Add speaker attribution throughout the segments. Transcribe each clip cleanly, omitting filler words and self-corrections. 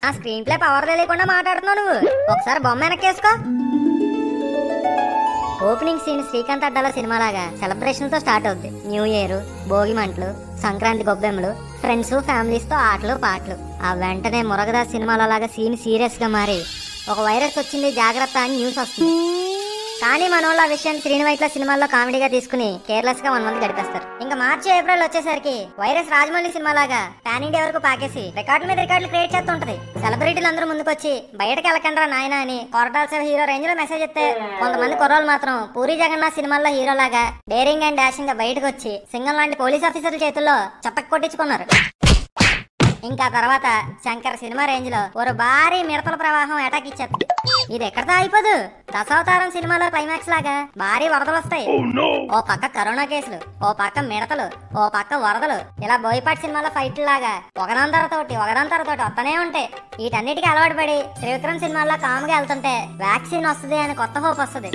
Speaker 1: ఆ screen play power తెలియకుండా మాట్లాడుతున్నావు నువ్వు. ఒకసారి బొమ్మ వెనక్కేసుకో. ఓపెనింగ్ సీన్ శ్రీకాంత్ అడ్డాల సినిమాలాగా సెలబ్రేషన్ తో స్టార్ట్ అవుద్ది. న్యూ ఇయర్, భోగి మంటలు, సంక్రాంతి గొబ్బెమ్మలు, ఫ్రెండ్స్ ఫ్యామిలీస్ తో ఆటలు పాటలు. ఆ వెంటనే మురగదాస్ సినిమాల లాగా సీన్ సీరియస్ గా మారి ఒక వైరస్ వచ్చింది జాగ్రత్త అని న్యూస్ వస్తుంది. కానీ మనోళ్ళు ఆ విషయాన్ని శ్రీనివైట్ల సినిమాల్లో కామెడీగా తీసుకుని కేర్లెస్ గా 1 మంత్ గడిపేస్తారు. ఇంకా మార్చి ఏప్రిల్ వచ్చేసరికి వైరస్ రాజమౌళి సినిమాలాగా పాన్ ఇండియా వరకు పాకేసి రికార్డుల మీద రికార్డులు క్రియేట్ చేస్తూ ఉంటది. సెలబ్రిటీలు అందరూ ముందుకొచ్చి బయటకు వెళ్ళకండ్రా నాయన అని కొరటాల శివ హీరో రేంజ్ లో మెసేజ్ ఇస్తే, కొంతమంది కుర్రోళ్ళు మాత్రం పూరి జగన్నాథ్ సినిమాల్లో హీరోలాగా డేరింగ్ అండ్ డాషింగ్ గా బయటకు వచ్చి సింగం లాంటి పోలీస్ ఆఫీసర్ల చేతుల్లో చప్పక్ కొట్టించుకున్నారు. ఇంకా తర్వాత శంకర్ సినిమా రేంజ్ లో ఒక భారీ మిడతల ప్రవాహం అటాక్ ఇచ్చేది. ఇది ఎక్కడితో అయిపోదు. దశావతారం సినిమాలో క్లైమాక్స్ లాగా భారీ వరదలు వస్తాయి. ఓ పక్క కరోనా కేసులు, ఓ పక్క మిడతలు, ఓ పక్క వరదలు. ఇలా బోయపాటి సినిమాలో ఫైట్లు లాగా ఒకదాని తరతోటి వస్తూనే ఉంటాయి. వీటన్నిటికీ అలవాటు పడి త్రివిక్రమ్ సినిమాల్లో కామ్గా వెళ్తుంటే వ్యాక్సిన్ వస్తుంది అని కొత్త హోప్ వస్తుంది.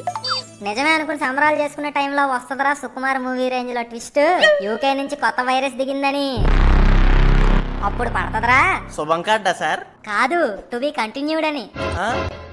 Speaker 1: నిజమే అనుకుని సంబరాలు చేసుకునే టైంలో వస్తుందరా సుకుమార్ మూవీ రేంజ్ లో ట్విస్ట్, యూకే నుంచి కొత్త వైరస్ దిగిందని. అప్పుడు పడతదరా
Speaker 2: శుభం కార్డా సార్?
Speaker 1: కాదు, టు బి కంటిన్యూడ్ అని.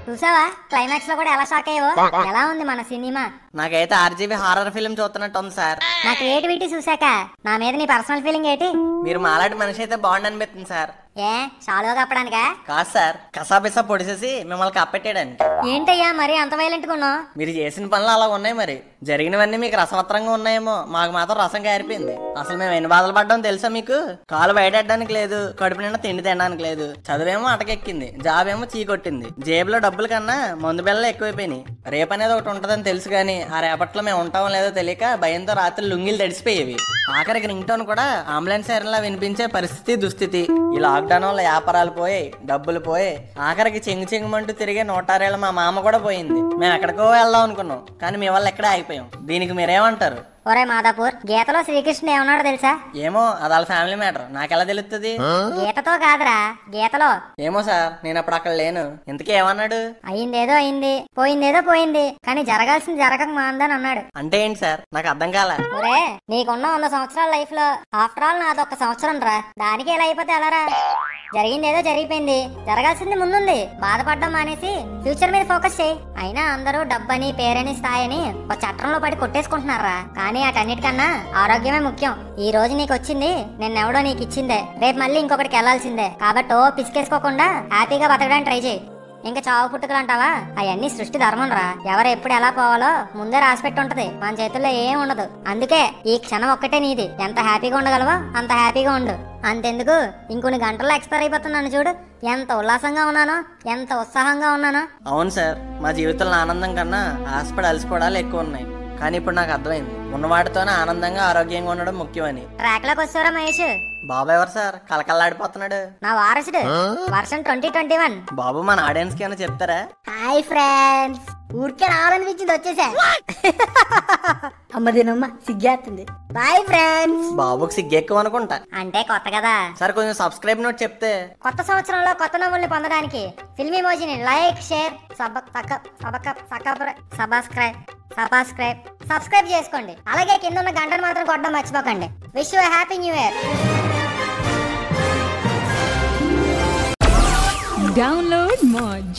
Speaker 1: చూసావా క్లైమాక్స్ లో కూడా ఎలా షాక్ అయ్యో? ఎలా ఉంది మన సినిమా?
Speaker 2: నాకైతే ఆర్జీబీ హారర్ ఫిల్మ్ చూస్తున్నట్టు ఉంది సార్.
Speaker 1: నా క్రియేటివిటీ చూసాక నా మీద నీ పర్సనల్ ఫీలింగ్ ఏంటి?
Speaker 2: మీరు మాలాంటి మనిషి అయితే బాగుండి అనిపిస్తుంది సార్.
Speaker 1: ఏ షాలుగా కప్పడానికా?
Speaker 2: కాదు సార్, కసాబిసా పొడిసేసి మిమ్మల్ని కప్పెట్టాడని.
Speaker 1: ఏంటయ్యా మరి అంత వైలెంట్ గా ఉన్నావు?
Speaker 2: మీరు చేసిన పనులు అలా ఉన్నాయి, మరి జరిగినవన్నీ మీకు రసవత్రంగా ఉన్నాయేమో, మాకు మాత్రం రసం కారిపోయింది. అసలు మేము ఎన్ని బాధలు పడ్డాం తెలుసా మీకు? కాలు బయటడానికి లేదు, కడుపు నిండా తిండి తినడానికి లేదు, చదువేమో అటకెక్కింది, జాబ్ ఏమో చీకొట్టింది, జేబులో డబ్బుల కన్నా మందు బిళ్ళలు ఎక్కువైపోయినాయి. రేపు అనేది ఒకటి ఉంటదని తెలుసు కానీ ఆ రేపట్లో మేము ఉంటామో లేదో తెలియక భయంతో రాత్రి లుంగిలు తడిసిపోయేవి. ఆఖరికి రింగ్ టోన్ కూడా అంబులెన్స్ సైరన్లా వినిపించే పరిస్థితి దుస్థితి. ఈ లాక్డౌన్ వల్ల వ్యాపారాలు పోయాయి, డబ్బులు పోయాయి, ఆఖరికి చెంగుమంటూ తిరిగే 106 ఏళ్ళ మా మామ కూడా పోయింది. మేము ఎక్కడికో వెళ్దాం అనుకున్నాం, కానీ మీ వల్ల ఎక్కడే ఆగిపోయాం. దీనికి మీరేమంటారు?
Speaker 1: ఒరే మాదాపూర్, గీతలో శ్రీకృష్ణుడు ఏమన్నాడో తెలుసా?
Speaker 2: ఏమో, అది వాళ్ళ ఫ్యామిలీ మ్యాటర్, నాకెలా తెలుస్తుంది?
Speaker 1: గీతతో కాదురా, గీతలో.
Speaker 2: ఏమో సార్, నేను అప్పుడు అక్కడ లేను. ఇంతకీ ఏమన్నాడు?
Speaker 1: అయిందేదో అయింది, పోయిందేదో పోయింది, కానీ జరగాల్సింది జరగక మాందని అన్నాడు.
Speaker 2: అంటే ఏంటి సార్, నాకు అర్థం కాల.
Speaker 1: ఒరే, నీకున్న 100 సంవత్సరాల లైఫ్ లో ఆఫ్టర్ ఆల్ నాదొక్క సంవత్సరం రా, దానికి ఎలా అయిపోతే ఎలారా? జరిగిందేదో జరిగిపోయింది, జరగాల్సింది ముందుంది. బాధపడ్డం మానేసి ఫ్యూచర్ మీద ఫోకస్ చేయి. అయినా అందరూ డబ్బని, పేరని, స్థాయిని ఒక చట్టంలో పడి కొట్టేసుకుంటున్నారా? కానీ అటన్నిటికన్నా ఆరోగ్యమే ముఖ్యం. ఈ రోజు నీకు వచ్చింది నిన్నెవడో నీకు ఇచ్చిందే, రేపు మళ్ళీ ఇంకొకటికి వెళ్లాల్సిందే. కాబట్టి పిసికేసుకోకుండా హ్యాపీగా బతకడానికి ట్రై చేయి. ఇంకా చావు పుట్టుకలు అంటావా? అవన్నీ సృష్టి ధర్మం రా. ఎవరు ఎప్పుడు ఎలా పోవాలో ముందే రాసిపెట్టి ఉంటది, మన చేతుల్లో ఏం ఉండదు. అందుకే ఈ క్షణం ఒక్కటే నీది. ఎంత హ్యాపీగా ఉండగలవో అంత హ్యాపీగా ఉండు. అంతెందుకు, ఇంకొన్ని గంటల్లో ఎక్స్పైర్ అయిపోతున్నాను చూడు, ఎంత ఉల్లాసంగా ఉన్నానో, ఎంత ఉత్సాహంగా ఉన్నానో.
Speaker 2: అవును సార్, మా జీవితంలో ఆనందం కన్నా ఆశపడి అలసిపోవడాలు ఎక్కువ ఉన్నాయి. కానీ ఇప్పుడు నాకు అర్థమైంది, ఉన్నవాటితోనే ఆనందంగా ఆరోగ్యంగా ఉండడం ముఖ్యమని.
Speaker 1: ట్రాక్ లోకి వచ్చారా మహేష్?
Speaker 2: బాబు ఎవరు సార్? కలకల్లాడిపోతున్నాడు.
Speaker 1: నా వారసుడు, వర్షన్ 2021.
Speaker 2: బాబు, మన ఆడియన్స్ కి ఏమైనా చెప్తారా?
Speaker 1: హాయ్ ఫ్రెండ్స్, ఊరికే రావాలనిపించింది వచ్చేసా. అమ్మదినమ్మ సిగ్గేస్తుంది. Boy friends.
Speaker 2: బాబుకి సిగ్గు ఎక్కువ అనుకుంటా.
Speaker 1: అంటే కొత్త కదా సార్,
Speaker 2: కొంచెం సబ్స్క్రైబ్ నోట్ చెప్తే.
Speaker 1: కొత్త సంవత్సరంలో కొత్త నవ్వుల్ని పొందడానికి ఫిల్మ్ ఇమోజిని లైక్, షేర్, సబ్స్క్రైబ్ చేసుకోండి. అలాగే కింద ఉన్న గంటను మాత్రం కొట్టడం మర్చిపోకండి. Wish you happy new year.
Speaker 3: Download Moj.